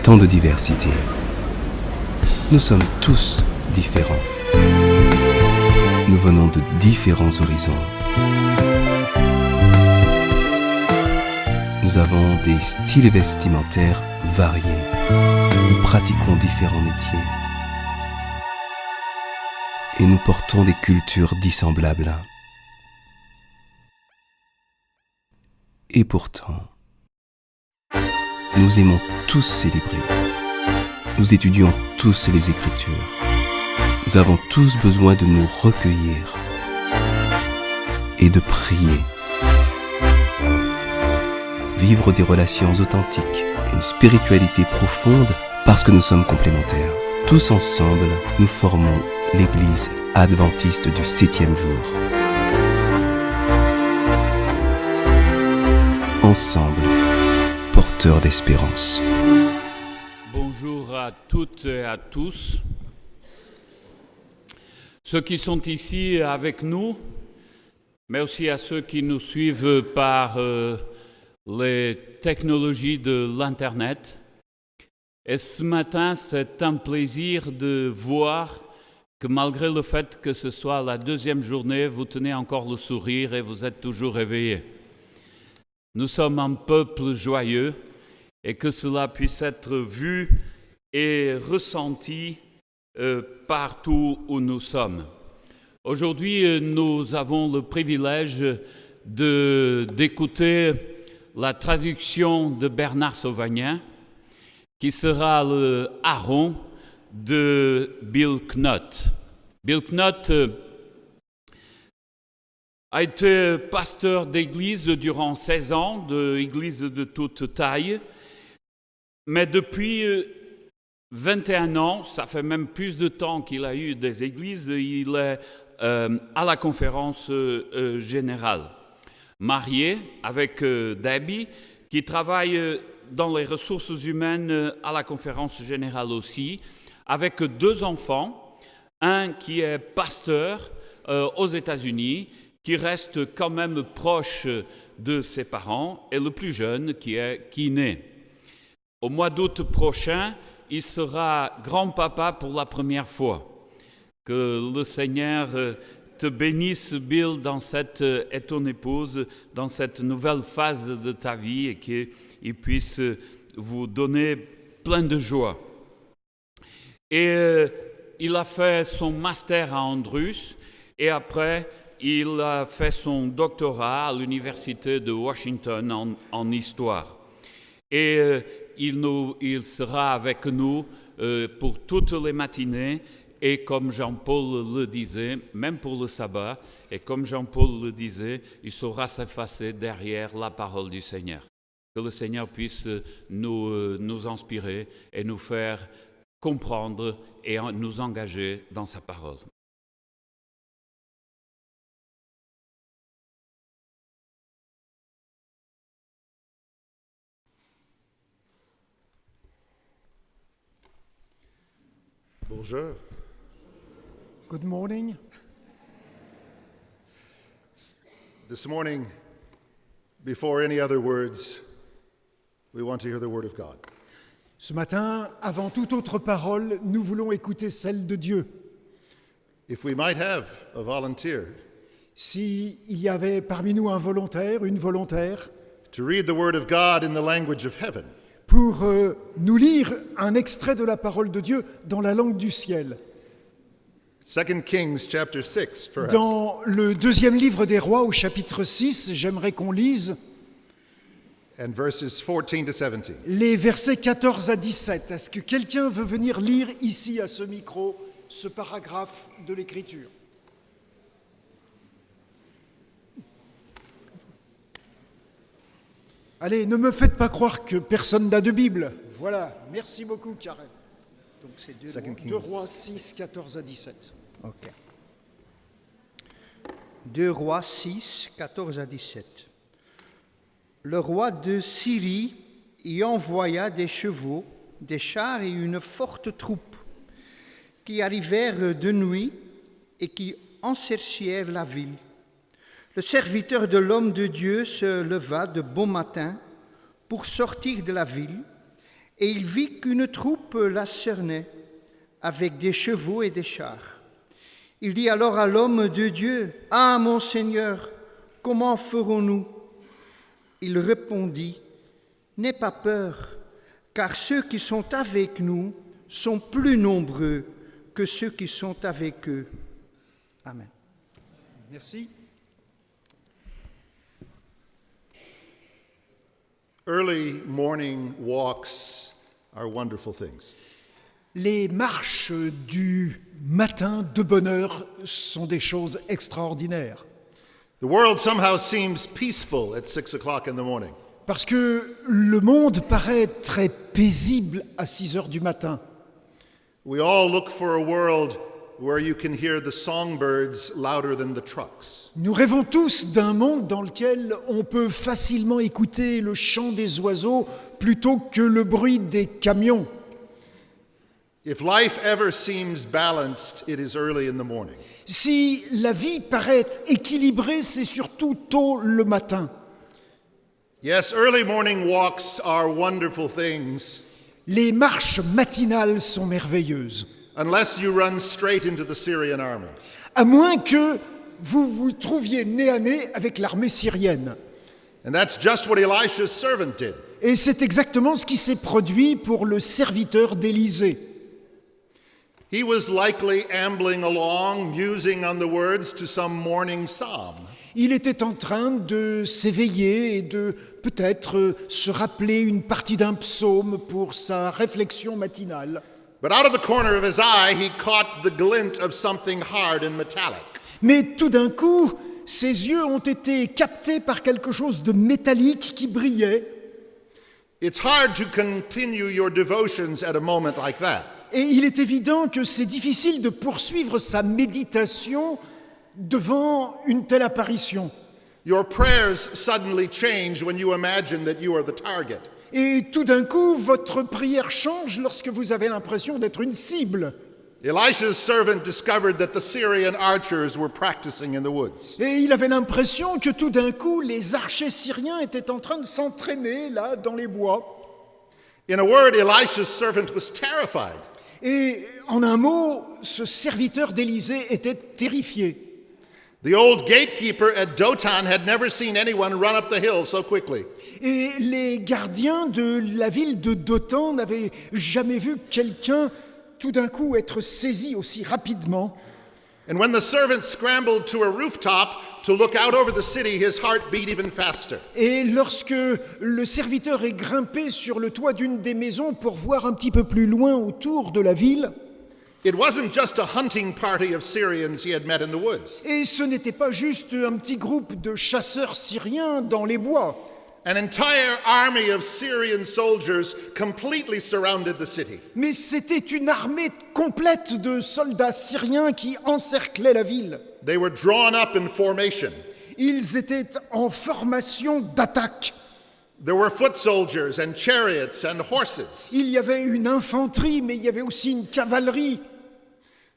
tant de diversité. Nous sommes tous différents. Nous venons de différents horizons. Nous avons des styles vestimentaires variés. Nous pratiquons différents métiers. Et nous portons des cultures dissemblables. Et pourtant, nous aimons tous célébrer. Nous étudions tous les Écritures. Nous avons tous besoin de nous recueillir et de prier. Vivre des relations authentiques et une spiritualité profonde parce que nous sommes complémentaires. Tous ensemble, nous formons l'Église adventiste du 7e jour. Ensemble, porteurs d'espérance. Bonjour à toutes et à tous. Ceux qui sont ici avec nous, mais aussi à ceux qui nous suivent par les technologies de l'Internet. Et ce matin, c'est un plaisir de voir que malgré le fait que ce soit la deuxième journée, vous tenez encore le sourire et vous êtes toujours réveillés. Nous sommes un peuple joyeux et que cela puisse être vu et ressenti partout où nous sommes. Aujourd'hui, nous avons le privilège d'écouter la traduction de Bernard Sauvagnat, qui sera le Aaron de Bill Knott. Bill Knott a été pasteur d'église durant 16 ans, d'église de toute taille, mais depuis 21 ans, ça fait même plus de temps qu'il a eu des églises, il est à la conférence générale. Marié avec Debbie, qui travaille dans les ressources humaines à la conférence générale aussi, avec 2 enfants, un qui est pasteur aux États-Unis, qui reste quand même proche de ses parents, et le plus jeune qui est kiné. Au mois d'août prochain, il sera grand-papa pour la première fois. Que le Seigneur te bénisse, Bill, et ton épouse, dans cette nouvelle phase de ta vie et qu'il puisse vous donner plein de joie. Et il a fait son master à Andrews et après, il a fait son doctorat à l'Université de Washington en histoire. Et il sera avec nous pour toutes les matinées. Et comme Jean-Paul le disait, même pour le sabbat, et comme Jean-Paul le disait, il saura s'effacer derrière la parole du Seigneur. Que le Seigneur puisse nous inspirer et nous faire comprendre et nous engager dans sa parole. Bonjour. Good morning. This morning, before any other words, we want to hear the word of God. Ce matin, avant toute autre parole, nous voulons écouter celle de Dieu. If we might have a volunteer S'il y avait parmi nous un volontaire, une volontaire, to read the word of God in the language of heaven, pour nous lire un extrait de la parole de Dieu dans la langue du ciel. 2 Kings chapter 6, perhaps. Dans le 2e livre des Rois, au chapitre 6, j'aimerais qu'on lise And verses 14 to 17. les versets 14 à 17. Est-ce que quelqu'un veut venir lire ici, à ce micro, ce paragraphe de l'Écriture ? Allez, ne me faites pas croire que personne n'a de Bible. Voilà, merci beaucoup, Karen. Donc c'est 2 Rois 6, 14 à 17. Ok. 2 Rois 6, 14 à 17. Le roi de Syrie y envoya des chevaux, des chars et une forte troupe qui arrivèrent de nuit et qui encerclèrent la ville. Le serviteur de l'homme de Dieu se leva de bon matin pour sortir de la ville Et il vit qu'une troupe la cernait, avec des chevaux et des chars. Il dit alors à l'homme de Dieu, « Ah, mon Seigneur, comment ferons-nous » Il répondit, « N'aie pas peur, car ceux qui sont avec nous sont plus nombreux que ceux qui sont avec eux. » Amen. Merci. Early morning walks are wonderful things. Les marches du matin de bonne heure sont des choses extraordinaires. The world somehow seems peaceful at 6 o'clock in the morning. Parce que le monde paraît très paisible à 6 heures du matin. We all look for a world where you can hear the songbirds louder than the trucks. Nous rêvons tous d'un monde dans lequel on peut facilement écouter le chant des oiseaux plutôt que le bruit des camions. If life ever seems balanced, it is early in the morning. Si la vie paraît équilibrée, c'est surtout tôt le matin. Yes, early morning walks are wonderful things, Les marches matinales sont merveilleuses, unless you run straight into the Syrian army. à moins que vous vous trouviez nez à nez avec l'armée syrienne. And that's just what Elisha's servant did. Et c'est exactement ce qui s'est produit pour le serviteur d'Élisée. He was likely ambling along, musing on the words to some morning psalm. Il était en train de s'éveiller et de peut-être se rappeler une partie d'un psaume pour sa réflexion matinale. But out of the corner of his eye, he caught the glint of something hard and metallic. Mais tout d'un coup, ses yeux ont été captés par quelque chose de métallique qui brillait. It's hard to continue your devotions at a moment like that. Et il est évident que c'est difficile de poursuivre sa méditation devant une telle apparition. Your prayers suddenly change when you imagine that you are the target. Et tout d'un coup, votre prière change lorsque vous avez l'impression d'être une cible. Elisha's servant discovered that the Syrian archers were practicing in the woods. Et il avait l'impression que tout d'un coup, les archers syriens étaient en train de s'entraîner là, dans les bois. In a word, Elisha's servant was terrified. Et en un mot, ce serviteur d'Élisée était terrifié. The old gatekeeper at Dothan had never seen anyone run up the hill so quickly. Et les gardiens de la ville de Dothan n'avaient jamais vu quelqu'un tout d'un coup être saisi aussi rapidement. And when the servant scrambled to a rooftop to look out over the city, his heart beat even faster. Et lorsque le serviteur est grimpé sur le toit d'une des maisons pour voir un petit peu plus loin autour de la ville, It wasn't just a hunting party of Syrians he had met in the woods. et ce n'était pas juste un petit groupe de chasseurs syriens dans les bois. An entire army of Syrian soldiers completely surrounded the city. Mais c'était une armée complète de soldats syriens qui encerclaient la ville. They were drawn up in formation. Ils étaient en formation d'attaque. There were foot soldiers and chariots and horses. Il y avait une infanterie, mais il y avait aussi une cavalerie.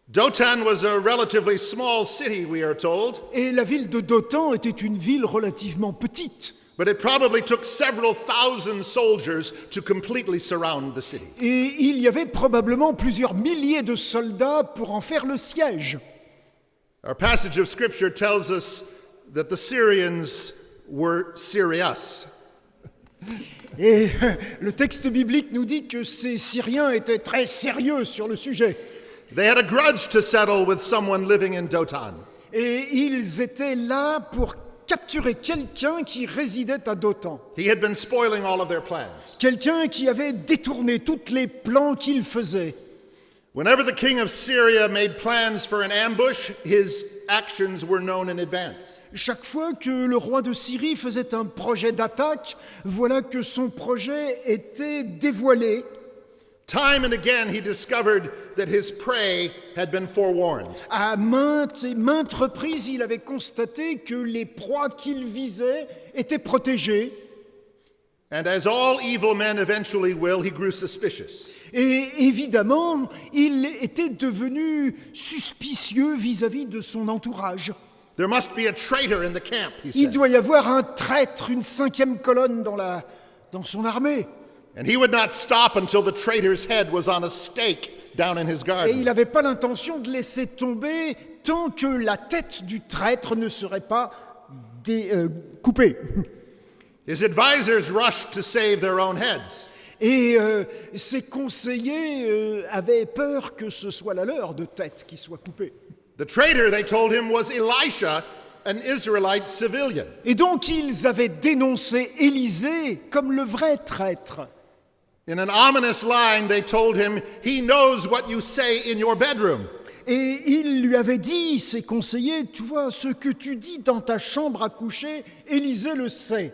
Dothan was a relatively small city, we are told, Et la ville de Dothan était une ville relativement petite. but it probably took several thousand soldiers to completely surround the city. Et il y avait probablement plusieurs milliers de soldats pour en faire le siège. Our passage of scripture tells us that the Syrians were serious. Et le texte biblique nous dit que ces Syriens étaient très sérieux sur le sujet. They had a grudge to settle with someone living in Dothan. Et ils étaient là pour capturer quelqu'un qui résidait à Dothan. He had been spoiling all of their plans. Quelqu'un qui avait détourné tous les plans qu'il faisait. Whenever the king of Syria made plans for an ambush, his actions were known in advance. Chaque fois que le roi de Syrie faisait un projet d'attaque, voilà que son projet était dévoilé. Time and again, he discovered that his prey had been forewarned. À maintes et maintes reprises, il avait constaté que les proies qu'il visait étaient protégées. And as all evil men eventually will, he grew suspicious. Et évidemment, il était devenu suspicieux vis-à-vis de son entourage. There must be a traitor in the camp, he Il said. doit y avoir un traître, une cinquième colonne dans son armée. And he would not stop until the traitor's head was on a stake down in his Et garden. il n'avait pas l'intention de laisser tomber tant que la tête du traître ne serait pas coupée. His advisors rushed to save their own heads. Et ses conseillers avaient peur que ce soit la leur de tête qui soit coupée. The traitor, they told him, was Elisha, an Israelite civilian. Et donc ils avaient dénoncé Élisée comme le vrai traître. In an ominous line, they told him, he knows what you say in your bedroom. Et il lui avait dit, ses conseillers, tu vois, ce que tu dis dans ta chambre à coucher, Élisée le sait.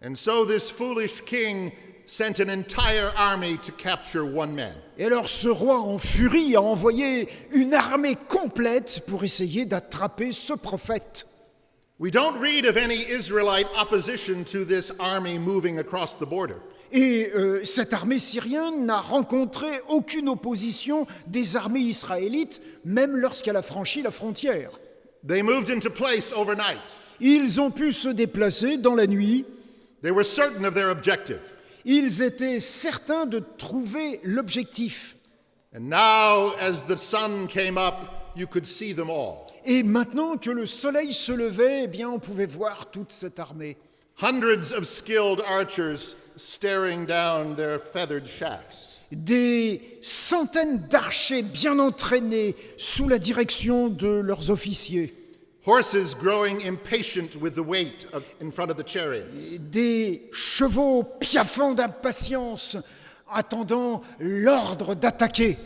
And so this foolish king sent an entire army to capture one man. Et alors ce roi en furie a envoyé une armée complète pour essayer d'attraper ce prophète. We don't read of any Israelite opposition to this army moving across the border. Et cette armée syrienne n'a rencontré aucune opposition des armées israélites, même lorsqu'elle a franchi la frontière. They moved into place overnight. Ils ont pu se déplacer dans la nuit. They were certain of their objective. Ils étaient certains de trouver l'objectif. And now, as the sun came up, you could see them all. Et maintenant que le soleil se levait, eh bien, on pouvait voir toute cette armée. Hundreds of skilled archers staring down their feathered shafts. Des centaines d'archers bien entraînés sous la direction de leurs officiers. Horses growing impatient with the weight in front of the chariots. Des chevaux piaffant d'impatience, attendant l'ordre d'attaquer.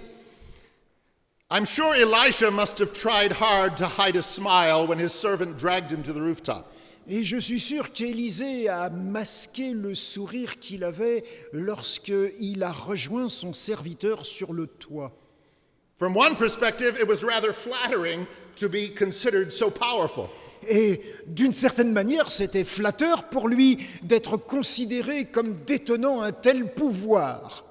I'm sure Elisha must have tried hard to hide a smile when his servant dragged him to the rooftop. Et je suis sûr qu'Élisée a masqué le sourire qu'il avait lorsqu'il a rejoint son serviteur sur le toit. From one perspective, it was rather flattering to be considered so powerful. Et d'une certaine manière, c'était flatteur pour lui d'être considéré comme détenant un tel pouvoir.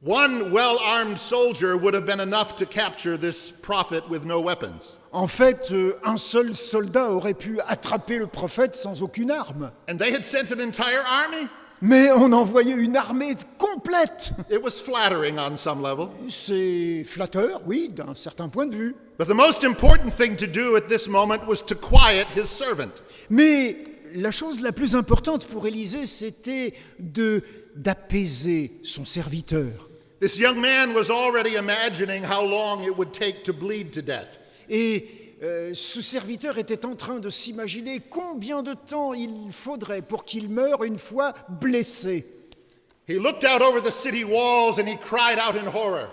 One well-armed soldier would have been enough to capture this prophet with no weapons. En fait, un seul soldat aurait pu attraper le prophète sans aucune arme. And they had sent an entire army? Mais on envoyait une armée complète. It was flattering on some level. C'est flatteur, oui, d'un certain point de vue. But the most important thing to do at this moment was to quiet his servant. Mais la chose la plus importante pour Élisée, c'était d'apaiser son serviteur. This young man was already imagining how long it would take to bleed to death. Et ce serviteur était en train de s'imaginer combien de temps il faudrait pour qu'il meure une fois blessé. He looked out over the city walls and he cried out in horror.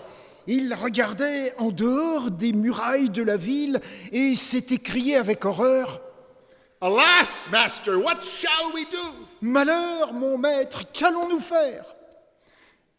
Il regardait en dehors des murailles de la ville et s'était crié avec horreur « Alas, master, what shall we do? Malheur, mon maître, qu'allons-nous faire ?»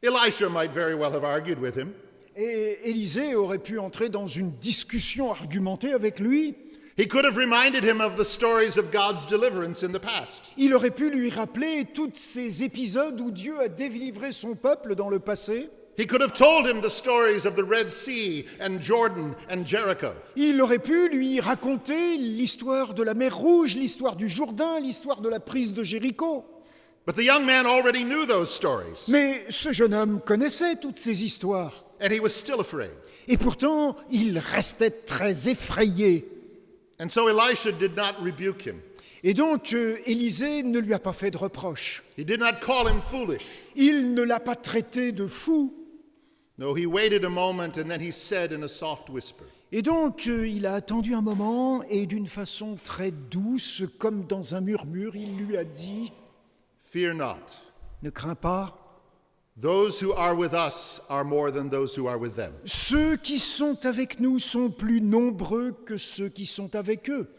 Elisha might very well have argued with him. Et Élisée aurait pu entrer dans une discussion argumentée avec lui. He could have reminded him of the stories of God's deliverance in the past. Il aurait pu lui rappeler tous ces épisodes où Dieu a délivré son peuple dans le passé. He could have told him the stories of the Red Sea and Jordan and Jericho. Il aurait pu lui raconter l'histoire de la mer Rouge, l'histoire du Jourdain, l'histoire de la prise de Jéricho. But the young man already knew those stories. Mais ce jeune homme connaissait toutes ces histoires. And he was still afraid. Et pourtant, il restait très effrayé. And so Elisha did not rebuke him. Et donc, Élisée ne lui a pas fait de reproche. He did not call him foolish. Il ne l'a pas traité de fou. No, he waited a moment and then he said in a soft whisper, Et donc, il a attendu un moment et d'une façon très douce, comme dans un murmure, il lui a dit « Fear not. Ne crains pas. Those who are with us are more than those who are with them. Ceux qui sont avec nous sont plus nombreux que ceux qui sont avec eux.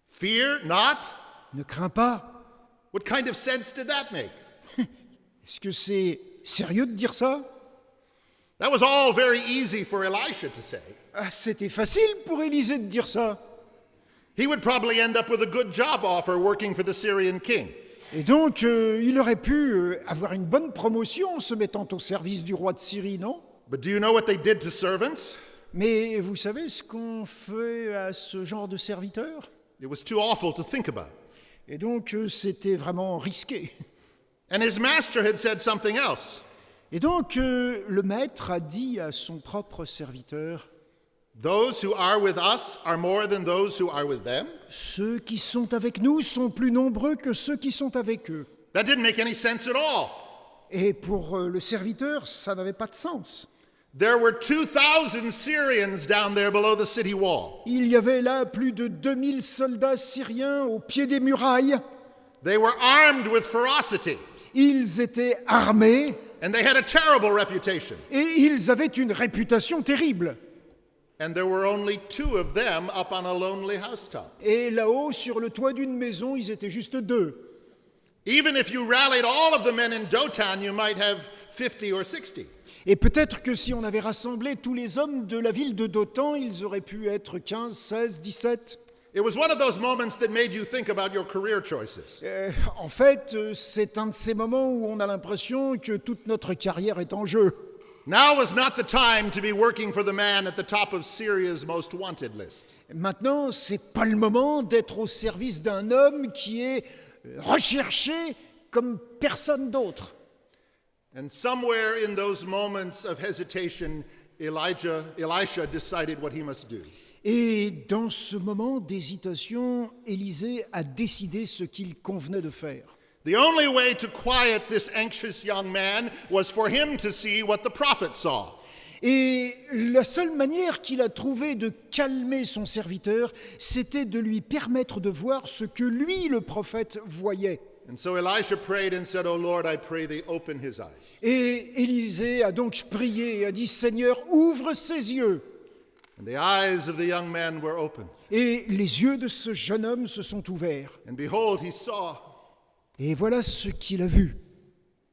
Fear not? Ne crains pas. What kind of sense did that make? Est-ce que c'est sérieux de dire ça? That was all very easy for Elisha to say. Ah, c'était facile pour Élisée de dire ça. He would probably end up with a good job offer working for the Syrian king. Et donc, il aurait pu avoir une bonne promotion en se mettant au service du roi de Syrie, non? But do you know what they did to servants? Mais vous savez ce qu'on fait à ce genre de serviteurs? It was too awful to think about. Et donc, c'était vraiment risqué. And his master had said something else. Et donc, le maître a dit à son propre serviteur, Those who are with us are more than those who are with them. ceux qui sont avec nous sont plus nombreux que ceux qui sont avec eux. That didn't make any sense at all. Et pour le serviteur, ça n'avait pas de sens. There were 2,000 Syrians down there below the city wall. Il y avait là plus de 2000 soldats syriens au pied des murailles. They were armed with ferocity, Ils étaient armés and they had a terrible reputation. et ils avaient une réputation terrible. And there were only 2 of them up on a lonely housetop. Et là-haut, sur le toit d'une maison, ils étaient juste 2. Even if you rallied all of the men in Dotan, you might have 50 or 60. Et peut-être que si on avait rassemblé tous les hommes de la ville de Dothan, ils auraient pu être 15, 16, 17. It was one of those moments that made you think about your career choices. En fait, c'est un de ces moments où on a l'impression que toute notre carrière est en jeu. Now was not the time to be working for the man at the top of Syria's most wanted list. Maintenant, c'est pas le moment d'être au service d'un homme qui est recherché comme personne d'autre. And somewhere in those moments of hesitation, Elisha decided what he must do. Et dans ce moment d'hésitation, Élisée a décidé ce qu'il convenait de faire. The only way to quiet this anxious young man was for him to see what the prophet saw. Et la seule manière qu'il a trouvé de calmer son serviteur, c'était de lui permettre de voir ce que lui, le prophète, voyait. And so Elisha prayed and said, "Oh Lord, I pray thee open his eyes." Et Élisée a donc prié et a dit, Seigneur, ouvre ses yeux. And the eyes of the young man were open. Et les yeux de ce jeune homme se sont ouverts. And behold, he saw. Et voilà ce qu'il a vu.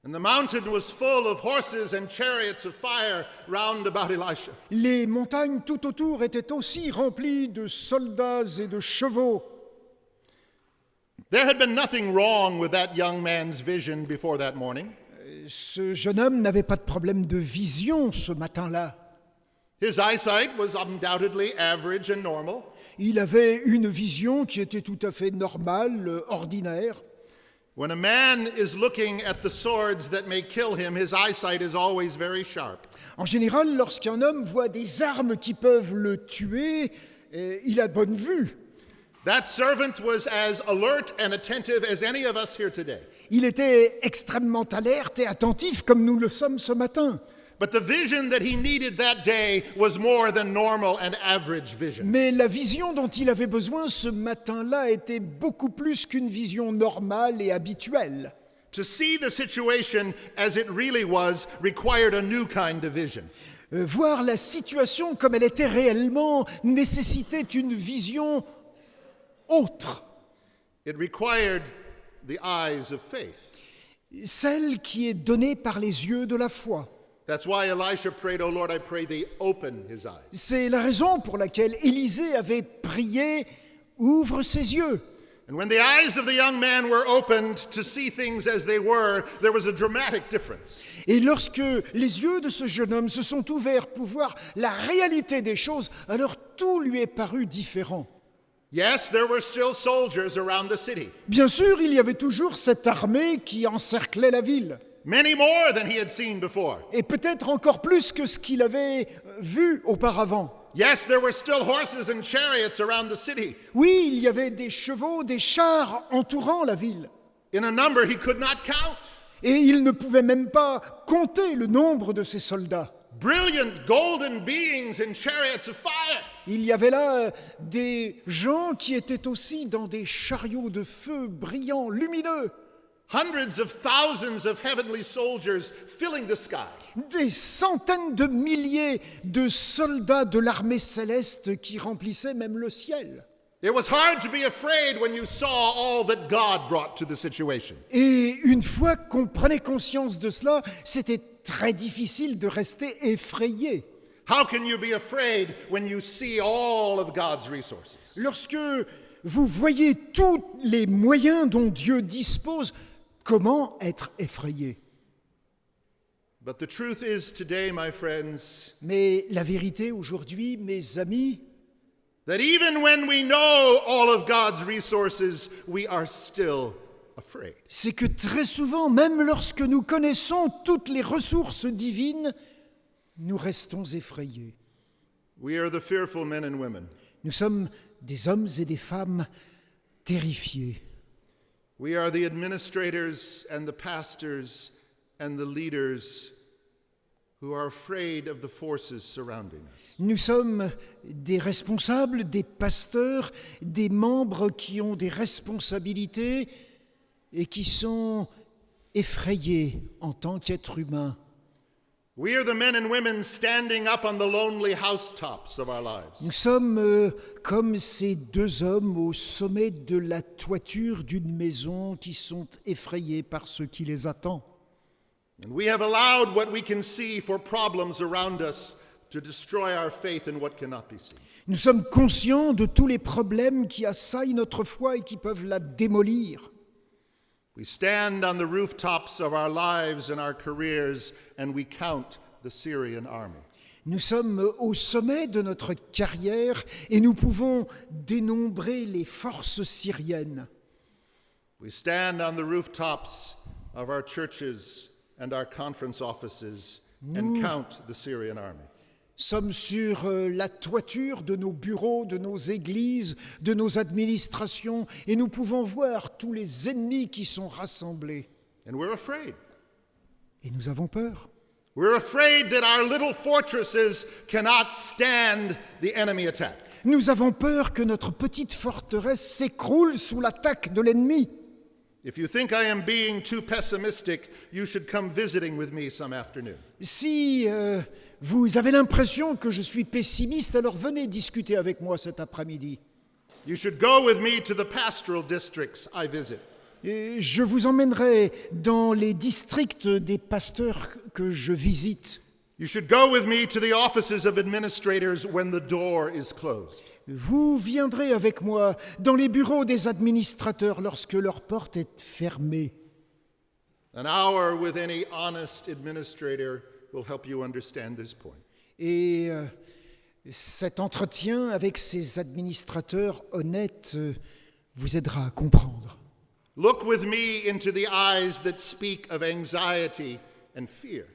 And the mountain was full of horses and chariots of fire round about Elisha. Les montagnes tout autour étaient aussi remplies de soldats et de chevaux. There had been nothing wrong with that young man's vision before that morning. Ce jeune homme n'avait pas de problème de vision ce matin-là. His eyesight was undoubtedly average and normal. Il avait une vision qui était tout à fait normale, ordinaire. When a man is looking at the swords that may kill him, his eyesight is always very sharp. En général, lorsqu'un homme voit des armes qui peuvent le tuer, il a bonne vue. That servant was as alert and attentive as any of us here today. Il était extrêmement alerte et attentif comme nous le sommes ce matin. But the vision that he needed that day was more than normal and average vision. Mais la vision dont il avait besoin ce matin-là était beaucoup plus qu'une vision normale et habituelle. To see the situation as it really was required a new kind of vision. Voir la situation comme elle était réellement nécessitait une vision autre. It required the eyes of faith. Celle qui est donnée par les yeux de la foi. That's why Elisha prayed, "Oh Lord, I pray thee open his eyes." C'est la raison pour laquelle Élisée avait prié « Ouvre ses yeux ». And when the eyes of the young man were opened to see things as they were, there was a dramatic difference. Et lorsque les yeux de ce jeune homme se sont ouverts pour voir la réalité des choses, alors tout lui est paru différent. Yes, there were still soldiers around the city. Bien sûr, il y avait toujours cette armée qui encerclait la ville. Many more than he had seen before. Et peut-être encore plus que ce qu'il avait vu auparavant. Yes, there were still horses and chariots around the city. Oui, il y avait des chevaux, des chars entourant la ville. In a number he could not count. Et il ne pouvait même pas compter le nombre de ces soldats. Brilliant golden beings in chariots of fire. Il y avait là des gens qui étaient aussi dans des chariots de feu brillants, lumineux. Hundreds of thousands of heavenly soldiers filling the sky. Des centaines de milliers de soldats de l'armée céleste qui remplissaient même le ciel. It was hard to be afraid when you saw all that God brought to the situation. Et une fois qu'on prenait conscience de cela, c'était très difficile de rester effrayé. How can you be afraid when you see all of God's resources? Lorsque vous voyez tous les moyens dont Dieu dispose, comment être effrayé? But the truth is today, my friends, Mais la vérité aujourd'hui, mes amis, that even when we know all of God's resources, we are still afraid. c'est que très souvent, même lorsque nous connaissons toutes les ressources divines, nous restons effrayés. We are the fearful men and women. Nous sommes des hommes et des femmes terrifiés. We are the administrators and the pastors and the leaders who are afraid of the forces surrounding us. Nous sommes des responsables, des pasteurs, des membres qui ont des responsabilités et qui sont effrayés en tant qu'êtres humains. We are the men and women standing up on the lonely housetops of our lives. Nous sommes comme ces deux hommes au sommet de la toiture d'une maison qui sont effrayés par ce qui les attend. And we have allowed what we can see for problems around us to destroy our faith in what cannot be seen. Nous sommes conscients de tous les problèmes qui assaillent notre foi et qui peuvent la démolir. We stand on the rooftops of our lives and our careers and we count the Syrian army. Nous sommes au sommet de notre carrière et nous pouvons dénombrer les forces syriennes. We stand on the rooftops of our churches and our conference offices and count the Syrian army. Sommes sur la toiture de nos bureaux, de nos églises, de nos administrations, et nous pouvons voir tous les ennemis qui sont rassemblés. And we're afraid. Et nous avons peur. We're afraid that our little fortresses cannot stand the enemy attack. Nous avons peur que notre petite forteresse s'écroule sous l'attaque de l'ennemi. If you think I am being too pessimistic, you should come visiting with me some afternoon. Si vous avez l'impression que je suis pessimiste, alors venez discuter avec moi cet après-midi. You should go with me to the pastoral districts I visit. Et je vous emmènerai dans les districts des pasteurs que je visite. You should go with me to the offices of administrators when the door is closed. Vous viendrez avec moi dans les bureaux des administrateurs lorsque leur porte est fermée. An hour with any honest administrator will help you understand this point. Et cet entretien avec ces administrateurs honnêtes vous aidera à comprendre. Look with me into the eyes that speak of anxiety and fear.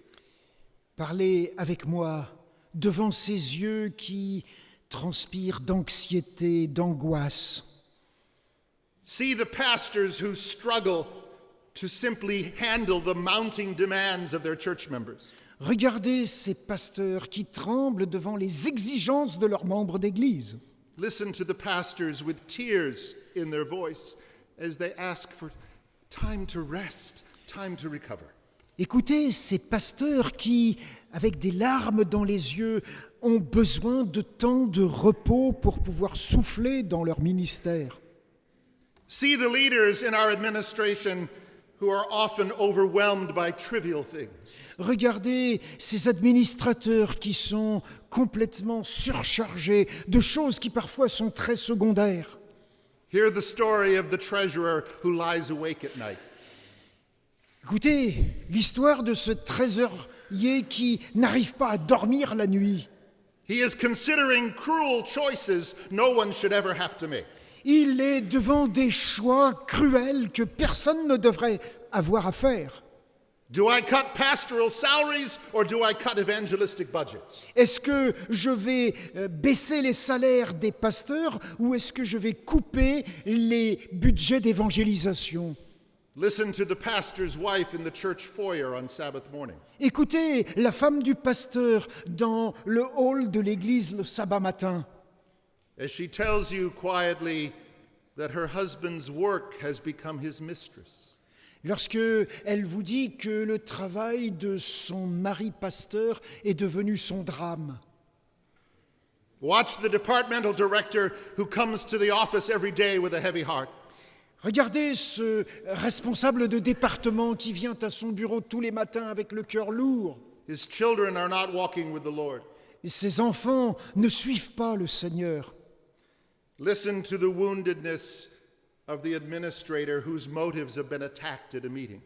Parlez avec moi devant ces yeux qui transpirent d'anxiété, d'angoisse. See the pastors who struggle to simply handle the mounting demands of their church members. Regardez ces pasteurs qui tremblent devant les exigences de leurs membres d'Église. Listen to the pastors with tears in their voice as they ask for time to rest, time to recover. Écoutez ces pasteurs qui, avec des larmes dans les yeux, ont besoin de temps de repos pour pouvoir souffler dans leur ministère. See the leaders in our administration who are often overwhelmed by trivial things. Regardez ces administrateurs qui sont complètement surchargés de choses qui parfois sont très secondaires. Hear the story of the treasurer who lies awake at night. Écoutez l'histoire de ce trésorier qui n'arrive pas à dormir la nuit. He is considering cruel choices no one should ever have to make. Il est devant des choix cruels que personne ne devrait avoir à faire. Do I cut pastoral salaries or do I cut evangelistic budgets? Est-ce que je vais baisser les salaires des pasteurs ou est-ce que je vais couper les budgets d'évangélisation? Listen to the pastor's wife in the church foyer on Sabbath morning. Écoutez la femme du pasteur dans le hall de l'église le sabbat matin. As she tells you quietly that her husband's work has become his mistress. Lorsque elle vous dit que le travail de son mari pasteur est devenu son drame. Watch the departmental director who comes to the office every day with a heavy heart. Regardez ce responsable de département qui vient à son bureau tous les matins avec le cœur lourd. His children are not walking with the Lord. Et ses enfants ne suivent pas le Seigneur. Listen to the woundedness of the administrator whose motives have been attacked at a meeting.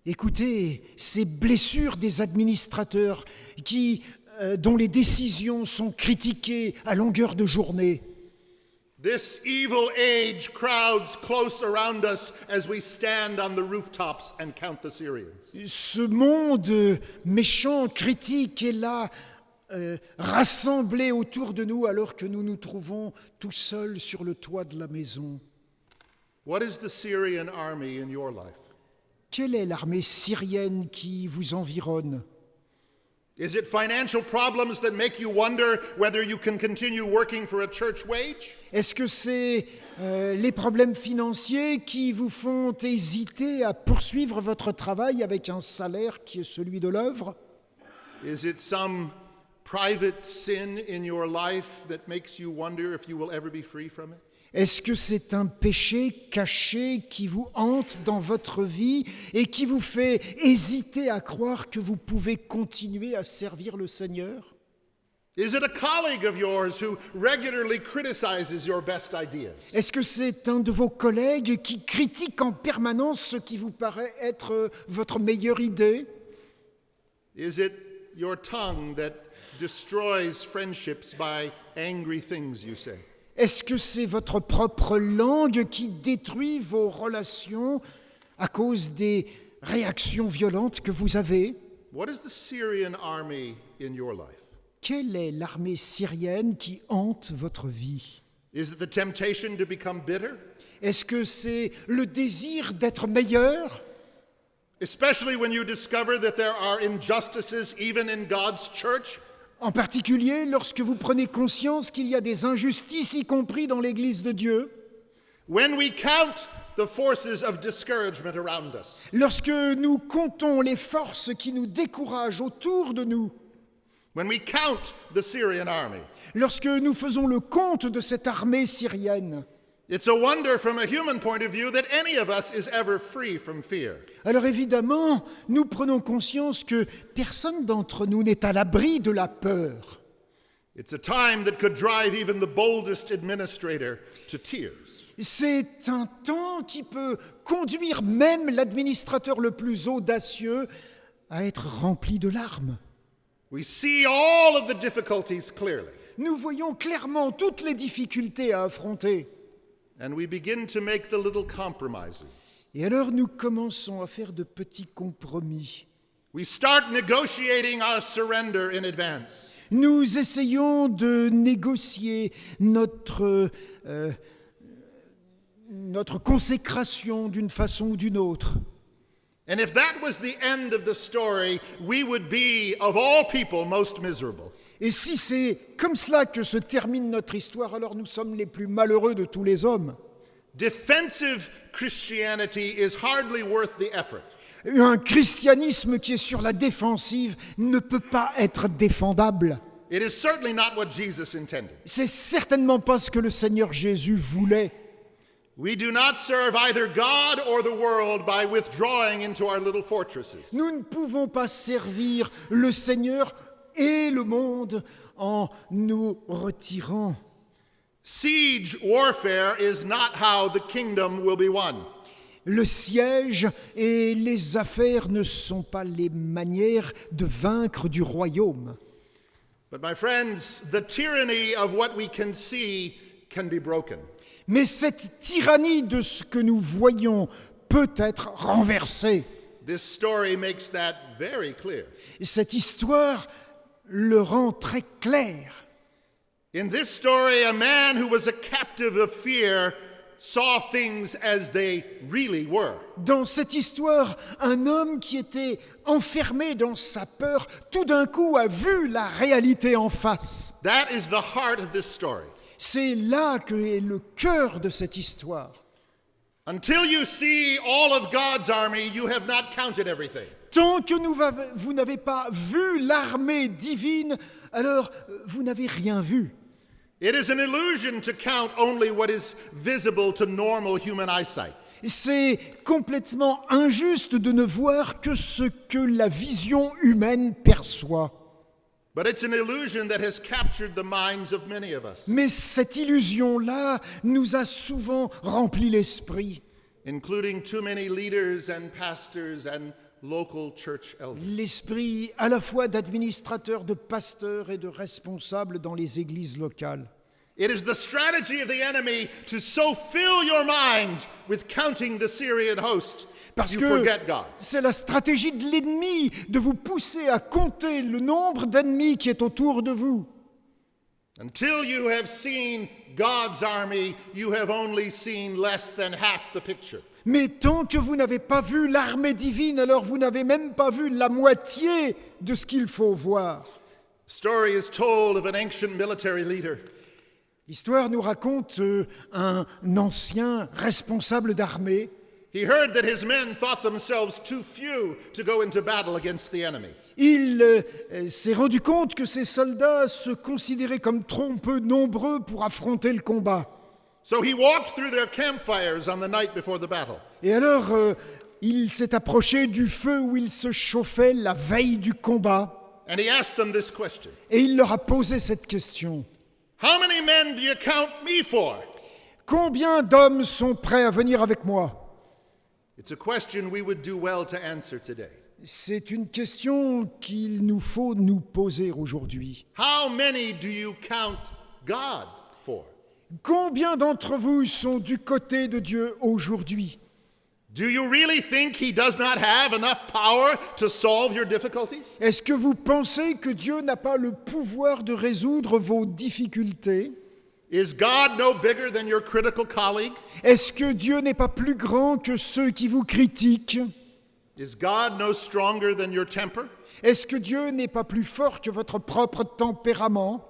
Écoutez ces blessures des administrateurs dont les décisions sont critiquées à longueur de journée. This evil age crowds close around us as we stand on the rooftops and count the Syrians. Ce monde méchant, critique est là, rassemblé autour de nous alors que nous nous trouvons tout seuls sur le toit de la maison. What is the Syrian army in your life? Quelle est l'armée syrienne qui vous environne? Is it financial problems that make you wonder whether you can continue working for a church wage? Est-ce que c'est les problèmes financiers qui vous font hésiter à poursuivre votre travail avec un salaire qui est celui de l'œuvre? Is it some private sin in your life that makes you wonder if you will ever be free from it? Est-ce que c'est un péché caché qui vous hante dans votre vie et qui vous fait hésiter à croire que vous pouvez continuer à servir le Seigneur? Is it a colleague of yours who regularly criticizes your best ideas? Est-ce que c'est un de vos collègues qui critique en permanence ce qui vous paraît être votre meilleure idée? Is it your tongue that destroys friendships by angry things you say? Est-ce que c'est votre propre langue qui détruit vos relations à cause des réactions violentes que vous avez? What is the Syrian army in your life? Quelle est l'armée syrienne qui hante votre vie? Is it the temptation to become bitter? Est-ce que c'est le désir d'être meilleur? Especially when you discover that there are injustices even in God's church? En particulier lorsque vous prenez conscience qu'il y a des injustices, y compris dans l'Église de Dieu. When we count the forces of discouragement around us. Lorsque nous comptons les forces qui nous découragent autour de nous. When we count the Syrian army. Lorsque nous faisons le compte de cette armée syrienne. It's a wonder from a human point of view that any of us is ever free from fear. Alors évidemment, nous prenons conscience que personne d'entre nous n'est à l'abri de la peur. It's a time that could drive even the boldest administrator to tears. C'est un temps qui peut conduire même l'administrateur le plus audacieux à être rempli de larmes. We see all of the difficulties clearly. Nous voyons clairement toutes les difficultés à affronter. And we begin to make the little compromises. Et alors nous commençons à faire de petits compromis. We start negotiating our surrender in advance. Nous essayons de négocier notre consécration d'une façon ou d'une autre. And if that was the end of the story, we would be, of all people, most miserable. Et si c'est comme cela que se termine notre histoire, alors nous sommes les plus malheureux de tous les hommes. Defensive Christianity is hardly worth the effort. Un christianisme qui est sur la défensive ne peut pas être défendable. It is certainly not what Jesus intended. C'est certainement pas ce que le Seigneur Jésus voulait. We do not serve either God or the world by withdrawing into our little fortresses. Nous ne pouvons pas servir le Seigneur et le monde en nous retirant. Siege warfare is not how the kingdom will be won. Le siège et les affaires ne sont pas les manières de vaincre du royaume. But my friends, the tyranny of what we can see can be broken. Mais cette tyrannie de ce que nous voyons peut être renversée. This story makes that very clear. Cette histoire le rend très clair. In this story, a man who was a captive of fear saw things as they really were. Dans cette histoire, un homme qui était enfermé dans sa peur, tout d'un coup a vu la réalité en face. That is the heart of this story. C'est là qu'est le cœur de cette histoire. Until you see all of God's army, you have not counted everything. Tant que vous n'avez pas vu l'armée divine, alors vous n'avez rien vu. It is an illusion to count only what is visible to normal human eyesight. C'est complètement injuste de ne voir que ce que la vision humaine perçoit. But it's an illusion that has captured the minds of many of us, Mais cette illusion-là nous a souvent rempli l'esprit. including too many leaders and pastors and local church elders. L'esprit à la fois d'administrateurs, de pasteurs et de responsables dans les églises locales. It is the strategy of the enemy to so fill your mind with counting the Syrian host, Parce you que forget God. c'est la stratégie de l'ennemi de vous pousser à compter le nombre d'ennemis qui est autour de vous. Until you have seen God's army, you have only seen less than half the picture. Mais tant que vous n'avez pas vu l'armée divine, alors vous n'avez même pas vu la moitié de ce qu'il faut voir. The story is told of an ancient military leader. L'histoire nous raconte un ancien responsable d'armée. He heard that his men thought themselves too few to go into battle against the enemy. Il s'est rendu compte que ses soldats se considéraient comme trop peu nombreux pour affronter le combat. So he walked through their campfires on the night before the battle. Et alors, il s'est approché du feu où il se chauffait la veille du combat. And he asked them this question. Et il leur a posé cette question. How many men do you count me for? Combien d'hommes sont prêts à venir avec moi? It's a question we would do well to answer today. C'est une question qu'il nous faut nous poser aujourd'hui. How many do you count God for? Combien d'entre vous sont du côté de Dieu aujourd'hui? Do you really think he does not have enough power to solve your difficulties? Est-ce que vous pensez que Dieu n'a pas le pouvoir de résoudre vos difficultés? Is God no bigger than your critical colleague? Est-ce que Dieu n'est pas plus grand que ceux qui vous critiquent? Is God no stronger than your temper? Est-ce que Dieu n'est pas plus fort que votre propre tempérament?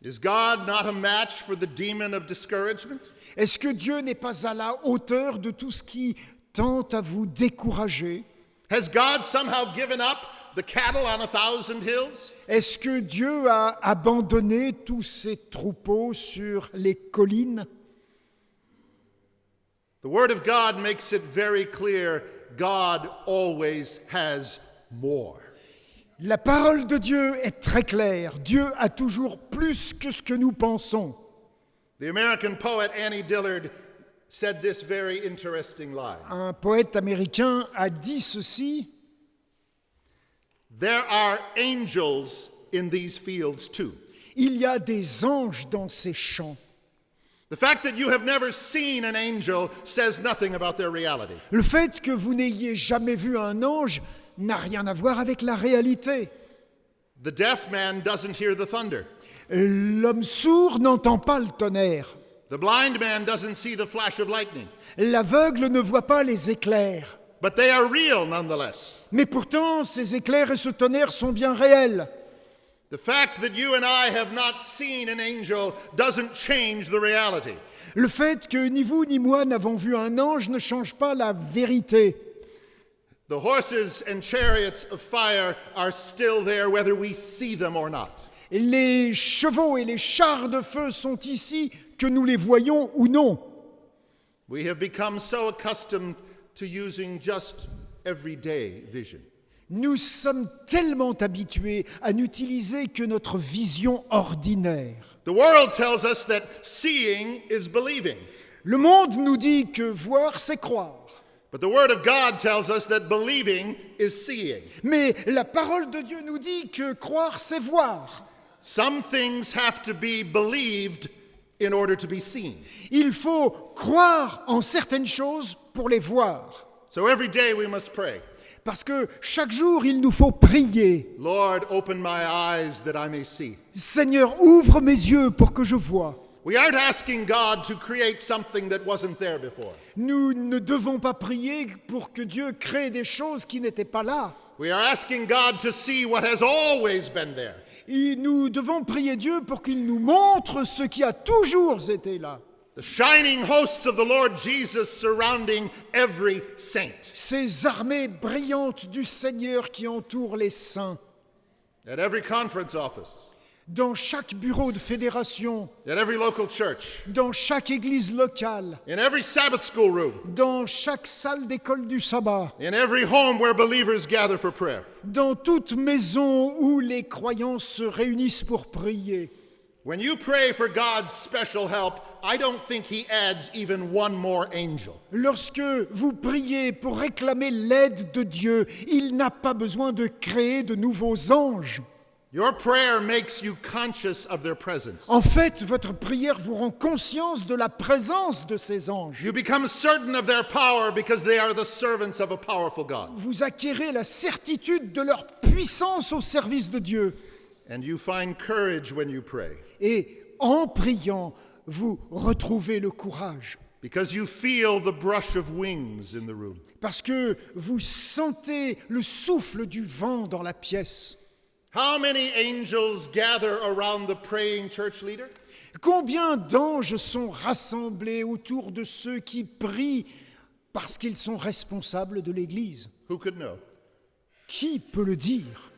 Is God not a match for the demon of discouragement? Est-ce que Dieu n'est pas à la hauteur de tout ce qui tente à vous décourager? Has God somehow given up the cattle on 1,000 hills? Est-ce que Dieu a abandonné tous ses troupeaux sur les collines? The Word of God makes it very clear God always has more. La parole de Dieu est très claire. Dieu a toujours plus que ce que nous pensons. The American poet Annie Dillard said this very interesting line. Un poète américain a dit ceci. There are angels in these fields too. Il y a des anges dans ces champs. The fact that you have never seen an angel says nothing about their reality. Le fait que vous n'ayez jamais vu un ange n'a rien à voir avec la réalité. The deaf man doesn't hear the thunder. L'homme sourd n'entend pas le tonnerre. The blind man doesn't see the flash of lightning. L'aveugle ne voit pas les éclairs. But they are real nonetheless. Mais pourtant, ces éclairs et ce tonnerre sont bien réels. The fact that you and I have not seen an angel doesn't change the reality. Le fait que ni vous ni moi n'avons vu un ange ne change pas la vérité. The horses and chariots of fire are still there whether we see them or not. Les chevaux et les chars de feu sont ici, que nous les voyons ou non. We have become so accustomed to using just everyday vision. Nous sommes tellement habitués à n'utiliser que notre vision ordinaire. The world tells us that seeing is believing. Le monde nous dit que voir, c'est croire. But the Word of God tells us that believing is seeing. Mais la parole de Dieu nous dit que croire, c'est voir. Some things have to be believed in order to be seen. Il faut croire en certaines choses pour les voir. So every day we must pray. Parce que chaque jour, il nous faut prier. Lord, open my eyes that I may see. Seigneur, ouvre mes yeux pour que je voie. We aren't asking God to create something that wasn't there before. Nous ne devons pas prier pour que Dieu crée des choses qui n'étaient pas là. We are asking God to see what has always been there. Et nous devons prier Dieu pour qu'il nous montre ce qui a toujours été là. The shining hosts of the Lord Jesus surrounding every saint. Ces armées brillantes du Seigneur qui entourent les saints. At every conference office. Dans chaque bureau de fédération, At every local church. dans chaque église locale, In every Sabbath school room. dans chaque salle d'école du sabbat, In every home where believers gather for prayer. dans toute maison où les croyants se réunissent pour prier. When you pray for God's special help, I don't think He adds even one more angel. Lorsque vous priez pour réclamer l'aide de Dieu, il n'a pas besoin de créer de nouveaux anges. Your prayer makes you conscious of their presence. En fait, votre prière vous rend conscience de la présence de ces anges. You become certain of their power because they are the servants of a powerful God. Vous acquérez la certitude de leur puissance au service de Dieu. And you find courage when you pray Et en priant, vous retrouvez le courage. because you feel the brush of wings in the room. Parce que vous sentez le souffle du vent dans la pièce. How many angels gather around the praying church leader? Combien d'anges sont rassemblés autour de ceux qui prient parce qu'ils sont responsables de l'Église? Who could know? Qui peut le dire?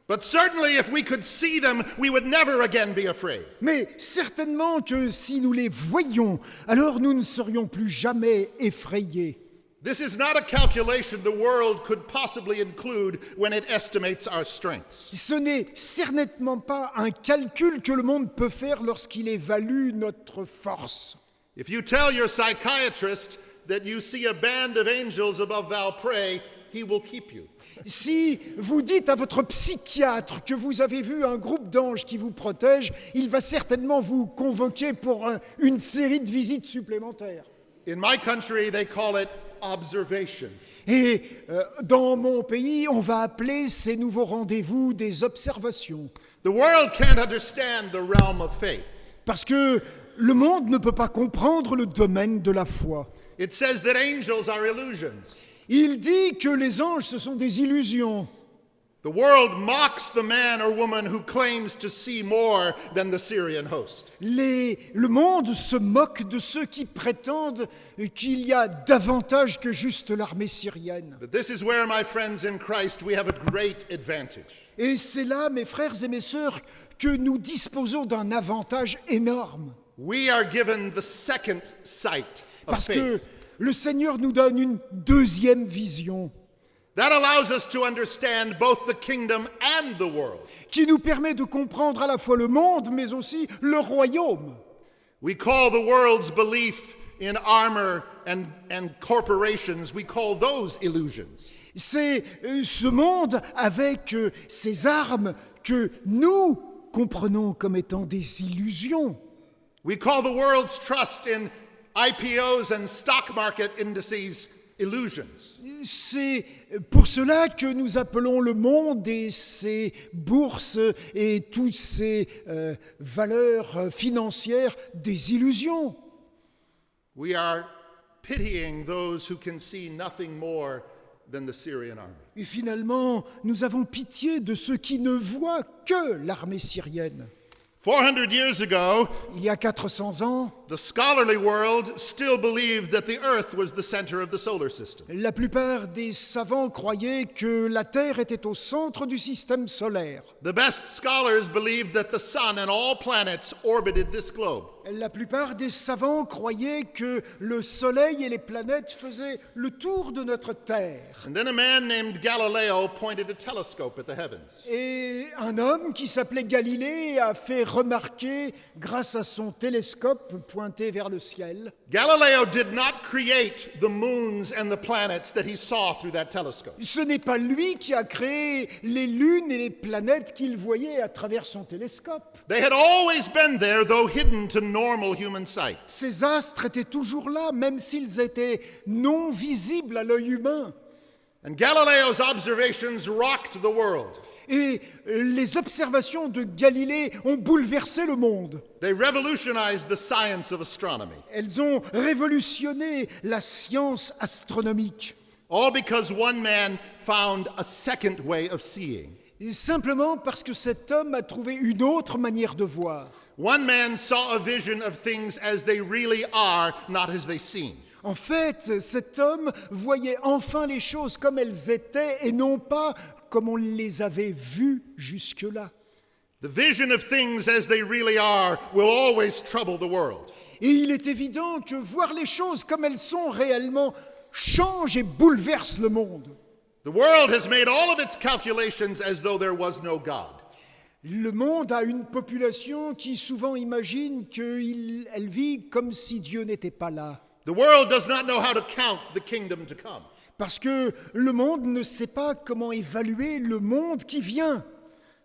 But certainly if we could see them, we would never again be afraid. Mais certainement que si nous les voyions, alors nous ne serions plus jamais effrayés. This is not a calculation the world could possibly include when it estimates our strengths. Ce n'est certainement pas un calcul que le monde peut faire lorsqu'il évalue notre force. If you tell your psychiatrist that you see a band of angels above Valprey, he will keep you. Si vous dites à votre psychiatre que vous avez vu un groupe d'anges qui vous protège, il va certainement vous convoquer pour une série de visites supplémentaires. In my country, they call it observation. Et dans mon pays, on va appeler ces nouveaux rendez-vous des observations. The world can't understand the realm of faith. Parce que le monde ne peut pas comprendre le domaine de la foi. It says that angels are illusions. Il dit que les anges, ce sont des illusions. The world mocks the man or woman who claims to see more than the Syrian host. Le monde se moque de ceux qui prétendent qu'il y a davantage que juste l'armée syrienne. But this is where, my friends in Christ, we have a great advantage. Et c'est là, mes frères et mes sœurs, que nous disposons d'un avantage énorme. We are given the second sight of Parce faith. que le Seigneur nous donne une deuxième vision That allows us to understand both the kingdom and the world. qui nous permet de comprendre à la fois le monde, mais aussi le royaume. We call the world's belief in armor and corporations, we call those illusions. C'est ce monde avec ces armes que nous comprenons comme étant des illusions. We call the world's trust in IPOs and stock market indices illusions. C'est pour cela que nous appelons le monde et ses bourses et toutes ces valeurs financières des illusions. We are pitying those who can see nothing more than the Syrian army. Et finalement, nous avons pitié de ceux qui ne voient que l'armée syrienne. 400 years ago, Il y a 400 ans, the scholarly world still believed that the earth was the center of the solar system. la plupart des savants croyaient que la Terre était au centre du système solaire. The best scholars believed that the sun and all planets orbited this globe. La plupart des savants croyaient que le Soleil et les planètes faisaient le tour de notre Terre. And then a man named Galileo pointed a telescope at the heavens. Et un homme qui s'appelait Galilée a fait remarquer, grâce à son télescope pointé vers le ciel, Galileo did not create the moons and the planets that he saw through that telescope. ce n'est pas lui qui a créé les lunes et les planètes qu'il voyait à travers son télescope. They had always been there, though hidden to normal human sight. Ces astres étaient toujours là, même s'ils étaient non visibles à l'œil humain. And Galileo's observations rocked the world. Et les observations de Galilée ont bouleversé le monde. They revolutionized the science of astronomy, Elles ont révolutionné la science astronomique. all because one man found a second way of seeing. Et simplement parce que cet homme a trouvé une autre manière de voir. One man saw a vision of things as they really are, not as they seem. En fait, cet homme voyait enfin les choses comme elles étaient et non pas comme on les avait vues jusque-là. The vision of things as they really are will always trouble the world. Et il est évident que voir les choses comme elles sont réellement change et bouleverse le monde. The world has made all of its calculations as though there was no God. Le monde a une population qui souvent imagine qu'elle vit comme si Dieu n'était pas là. The world does not know how to count the kingdom to come. Parce que le monde ne sait pas comment évaluer le monde qui vient.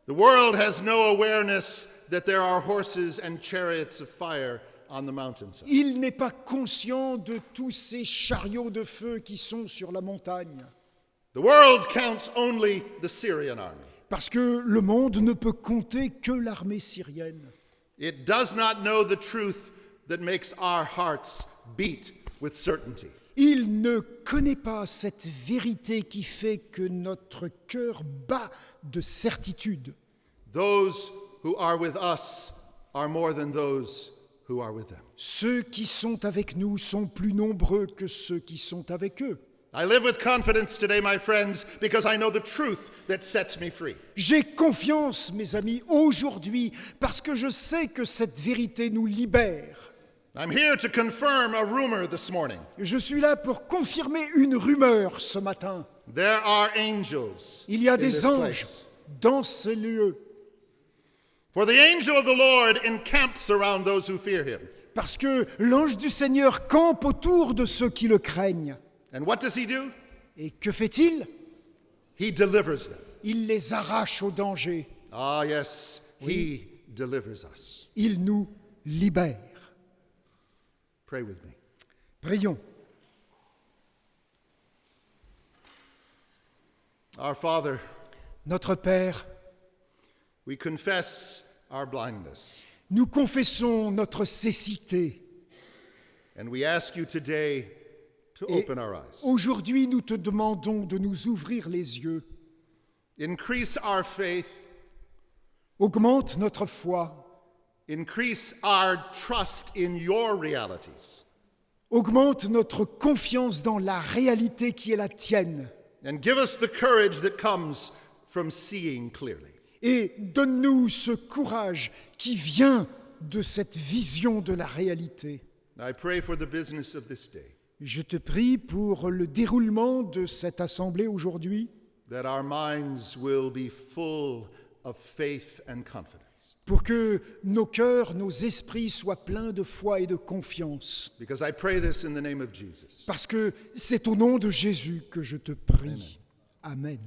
The world has no awareness that there are horses and chariots of fire on the mountainside. Il n'est pas conscient de tous ces chariots de feu qui sont sur la montagne. The world counts only the Syrian army. Parce que le monde ne peut compter que l'armée syrienne. It does not know the truth that makes our hearts beat with certainty. Il ne connaît pas cette vérité qui fait que notre cœur bat de certitude. Those who are with us are more than those who are with them. Ceux qui sont avec nous sont plus nombreux que ceux qui sont avec eux. I live with confidence today, my friends, because I know the truth that sets me free. J'ai confiance, mes amis, aujourd'hui, parce que je sais que cette vérité nous libère. I'm here to confirm a rumor this morning. Je suis là pour confirmer une rumeur ce matin. There are angels Il y a in des this anges place. dans ces lieux, For the angel of the Lord encamps around those who fear him. parce que l'ange du Seigneur campe autour de ceux qui le craignent. And what does he do? Et que fait-il? He delivers them. Il les arrache au danger. Ah, yes, he delivers us. Il nous libère. Pray with me. Prions. Our Father, Notre Père, we confess our blindness, nous confessons notre cécité. and we ask you today to Et open our eyes. aujourd'hui, nous te demandons de nous ouvrir les yeux. Increase our faith, Augmente notre foi. increase our trust in your realities, Augmente notre confiance dans la réalité qui est la tienne. and give us the courage that comes from seeing clearly. Et donne-nous ce courage qui vient de cette vision de la réalité. I pray for the business of this day, Je te prie pour le déroulement de cette assemblée aujourd'hui, that our minds will be full of faith and confidence. pour que nos cœurs, nos esprits soient pleins de foi et de confiance. Because I pray this in the name of Jesus. Parce que c'est au nom de Jésus que je te prie. Amen.